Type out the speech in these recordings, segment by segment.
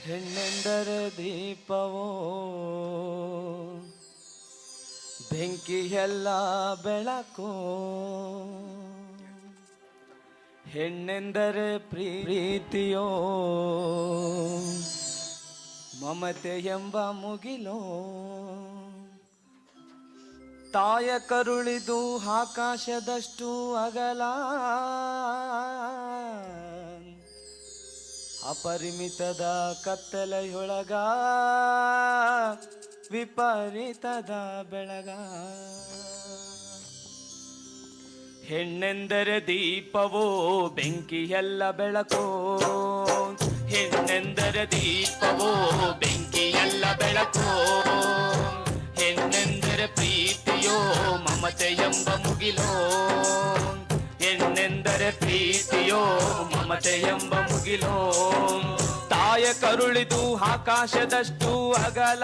ಹೆಣ್ಣೆಂದರೆ ದೀಪವೋ ಬೆಂಕಿಯೆಲ್ಲ ಬೆಳಕೋ, ಹೆಣ್ಣೆಂದರೆ ಪ್ರೀತಿಯೋ ಮಮತೆ ಎಂಬ ಮುಗಿಲೋ, ತಾಯ ಕರುಳಿದು ಆಕಾಶದಷ್ಟು ಅಗಲ, ಅಪರಿಮಿತದ ಕತ್ತಲೆಯೊಳಗ ವಿಪರೀತದ ಬೆಳಗ. ಹೆಣ್ಣೆಂದರೆ ದೀಪವೋ ಬೆಂಕಿಯೆಲ್ಲ ಬೆಳಕೋ, ಹೆಣ್ಣೆಂದರೆ ದೀಪವೋ ಬೆಂಕಿಯೆಲ್ಲ ಬೆಳಕೋ, ಹೆಣ್ಣೆಂದರೆ ಪ್ರೀತಿಯೋ ಮಮತೆ ಎಂಬ ಮುಗಿಲೋ, ಹೆಣ್ಣೆಂದರೆ ಪ್ರೀತಿಯೋ ಮಮತೆ ಎಂಬ ಮುಗಿಲೋ, ತಾಯ ಕರುಳಿದು ಆಕಾಶದಷ್ಟು ಅಗಲ,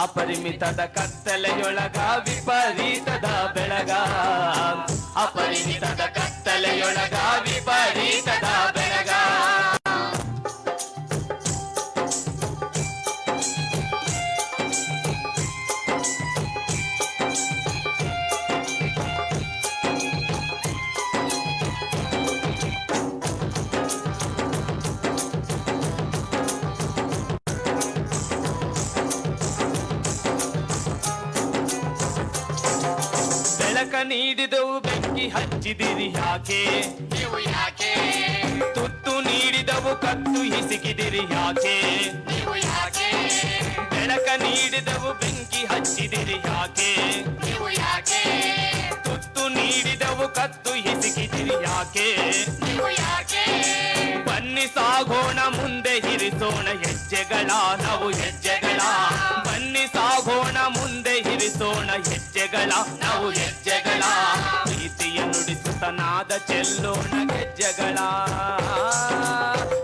ಅಪರಿಮಿತದ ಕತ್ತಲೆಯೊಳಗ ವಿಪರೀತದ ಬೆಳಗ, ಅಪರಿಮಿತದ ಕತ್ತಲೆಯೊಳಗ ವಿಪರೀತದ ಬೆಳಗ. ಬೆಳಕ ನೀಡಿದವು ಬೆಂಕಿ ಹಚ್ಚಿದಿರಿ ಯಾಕೆ ನೀವು ಯಾಕೆ, ತುತ್ತು ನೀಡಿದವು ಕತ್ತು ಹಿಸುಕಿದಿರಿ ಯಾಕೆ ನೀವು ಯಾಕೆ, ಬೆಳಕ ನೀಡಿದವು ಬೆಂಕಿ ಹಚ್ಚಿದಿರಿ ಯಾಕೆ ನೀವು ಯಾಕೆ, ತುತ್ತು ನೀಡಿದವು ಕತ್ತು ಹಿಸುಕಿದಿರಿ ಯಾಕೆ ನೀವು ಯಾಕೆ. ಬನ್ನಿ ಸಾಗೋಣ ಮುಂದೆ ಇರಿಸೋಣ ಹೆಜ್ಜೆಗಳ ನಾವು ಹೆಜ್ಜೆಗಳ, ಬನ್ನಿ ಸಾಗೋಣ ಮುಂದೆ ಇರಿಸೋಣ ಹೆಜ್ಜೆಗಳ ನಾವು ಹೆಜ್ಜೆಗಳ, ಪ್ರೀತಿಯ ನುಡಿಸುತ್ತನಾದ ಚೆಲ್ಲೋಣ ಹೆಜ್ಜೆಗಳ,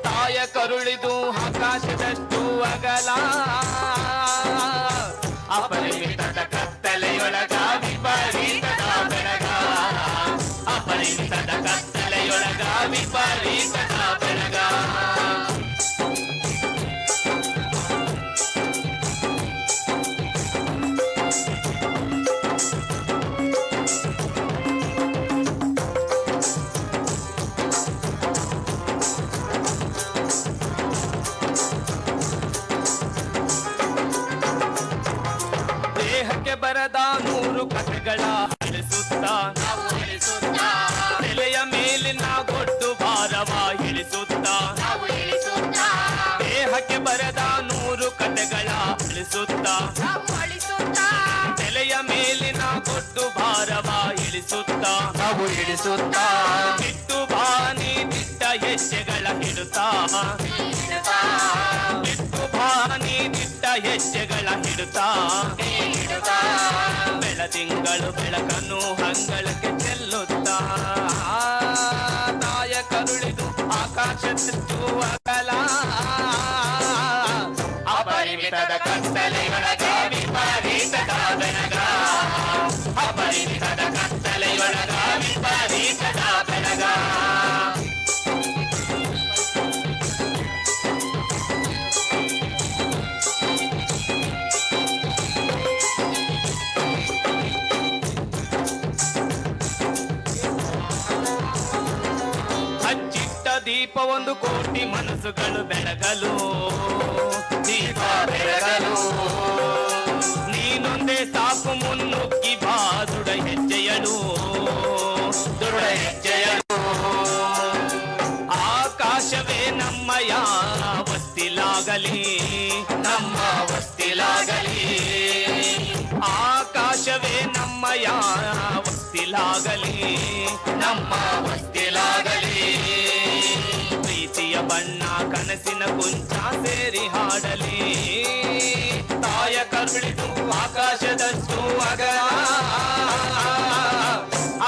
ತಾಯ ಕರುಳಿದು ಆಕಾಶದಷ್ಟು ಅಗಲ, ಅಪರಿಮಿತದ ಕತ್ತಲೆಯೊಳಗ ವಿಪರೀತದ ಬೆಳಗ, ಅಪರಿಮಿತದ ಕತ್ತಲೆಯೊಳಗ ವಿಪರೀತದ ಬೆಳಗ. ದೇಹಕ್ಕೆ ಬರದ 100 ಕಥೆಗಳ ಇಳಿಸುತ್ತ ನಾವು ಇಳಿಸುತ್ತ, ತಲೆಯ ಮೇಲಿನ ಗೊಡ್ಡು ಭಾರವ ಇಳಿಸುತ್ತ ನಾವು ಇಳಿಸುತ್ತ, ದೇಹಕ್ಕೆ ಬರದ 100 ಕಥೆಗಳ ಇಳಿಸುತ್ತ ನಾವು ಇಳಿಸುತ್ತ, ತಲೆಯ ಮೇಲಿನ ಗೊಡ್ಡು ಭಾರವ ಇಳಿಸುತ್ತ ನಾವು ಇಳಿಸುತ್ತ, ಬಿಟ್ಟು ಬಾನಿ ದಿಟ್ಟ ಹೆಜ್ಜೆಗಳ ಹಿಡುತ್ತಾ, ಬಿಟ್ಟು ಬಾನಿ ದಿಟ್ಟ ಹೆಜ್ಜೆಗಳ ಹಿಡುತ್ತಾ, ಬೆಳದಿಂಗಳು ಬೆಳಕನ್ನು ಹಂಗಳಕ್ಕೆ ಚೆಲ್ಲುತ್ತಾ, ತಾಯ ಕರುಳಿದು ಆಕಾಶದಷ್ಟು ಅಗಲ, ಅಪರಿಮಿತದ ಕತ್ತಲೆಯೊಳಗ ವಿಪರೀತದ ಬೆಳಗ, ಅಪರಿಮಿತದ ಕತ್ತಲೆಯೊಳಗ ವಿಪರೀತದ ಬೆಳಗ. ದೀಪ 1 ಕೋಟಿ ಮನಸ್ಸುಗಳು ಬೆಳಗಲು, ದೀಪ ಬೆಳಗಲು, ನೀನೊಂದೇ ಸಾಕು ಮುನ್ನುಗ್ಗಿ ಬಾ ದುಡ ಹೆಜ್ಜೆಯಳು, ದುಡ ಹೆಜ್ಜೆಯಳು, ಆಕಾಶವೇ ನಮ್ಮಯ ವಸ್ತಿಲಾಗಲಿ, ನಮ್ಮ ವಸ್ತಿಲಾಗಲಿ, ಆಕಾಶವೇ ನಮ್ಮಯ ವಸ್ತಿಲಾಗಲಿ, ನಮ್ಮ ವಸ್ತಿಲಾಗಲಿ, ಪ್ರೀತಿಯ ಬಣ್ಣ ಕನಸಿನ ಕುಂಚ ಸೇರಿ ಹಾಡಲಿ, ತಾಯ ಕರುಳಿದು ಆಕಾಶದಷ್ಟು ಅಗಲ,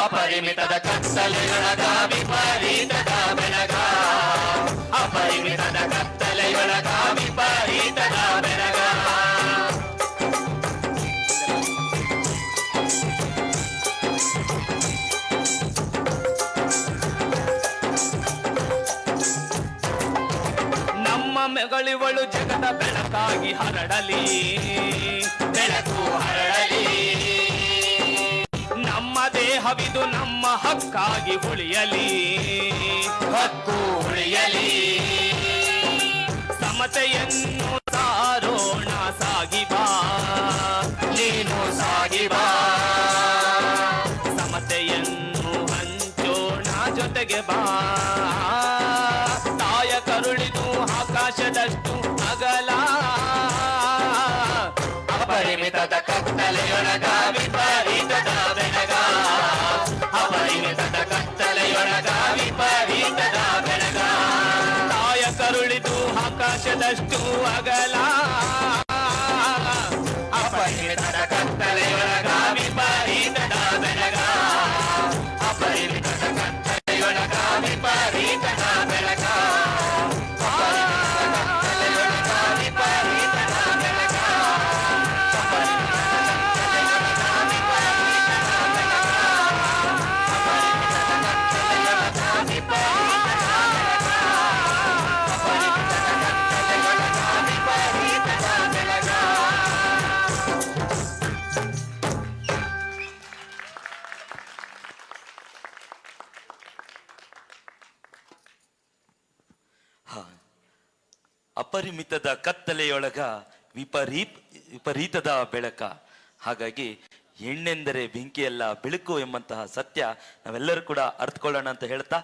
ಅಪರಿಮಿತದ ಕತ್ತಲೆಯೊಳಗ ವಿಪರೀತದ ಬೆಳಗ, ಅಪರಿಮಿತದ ಕತ್ತಲೆಯೊಳಗ ವಿಪರೀತದ ಬೆಳಗ. ಮಗಳಿವಳು ಜಗದ ಬೆಳಕಾಗಿ ಹರಡಲಿ, ಬೆಳಕು ಹರಡಲಿ. ನಮ್ಮ ದೇಹವಿದು ನಮ್ಮ ಹಕ್ಕಾಗಿ ಉಳಿಯಲಿ, ಹಕ್ಕು ಉಳಿಯಲಿ. ಸಮತೆಯನ್ನು ಸಾರೋಣ ಸಾಗಿಬಾ, ನೀನು ಸಾಗಿಬಾ. ಸಮತೆಯನ್ನು ಹಂಚೋಣ ಜೊತೆಗೆ ಬಾ. ತಾಯ ಕರುಳಿದು ಆಕಾಶದಷ್ಟು ಅಗಲ, ಅಪರಿಮಿತದ ಕತ್ತಲೆಯೊಳಗ ವಿಪರೀತದ ಬೆಳಗ, ಅಪರಿಮಿತದ ಕತ್ತಲೆಯೊಳಗ ವಿಪರೀತದ ಬೆಳಗ. ತಾಯ ಕರುಳಿದು ಆಕಾಶದಷ್ಟು ಅಗಲ, ಅಪರಿಮಿತದ ಕತ್ತಲೆಯೊಳಗ ವಿಪರೀತದ ಬೆಳಗ, ಅಪರಿಮಿತದ ಕತ್ತಲೆಯೊಳಗ ವಿಪರೀತದ ಬೆಳಗ. ಅಪರಿಮಿತದ ಕತ್ತಲೆಯೊಳಗ ವಿಪರೀತದ ಬೆಳಕ. ಹಾಗಾಗಿ ಹೆಣ್ಣೆಂದರೆ ಬೆಂಕಿಯಲ್ಲ ಬೆಳಕು ಎಂಬಂತಹ ಸತ್ಯ ನಾವೆಲ್ಲರೂ ಕೂಡ ಅರ್ಥಕೊಳ್ಳೋಣ ಅಂತ ಹೇಳ್ತಾ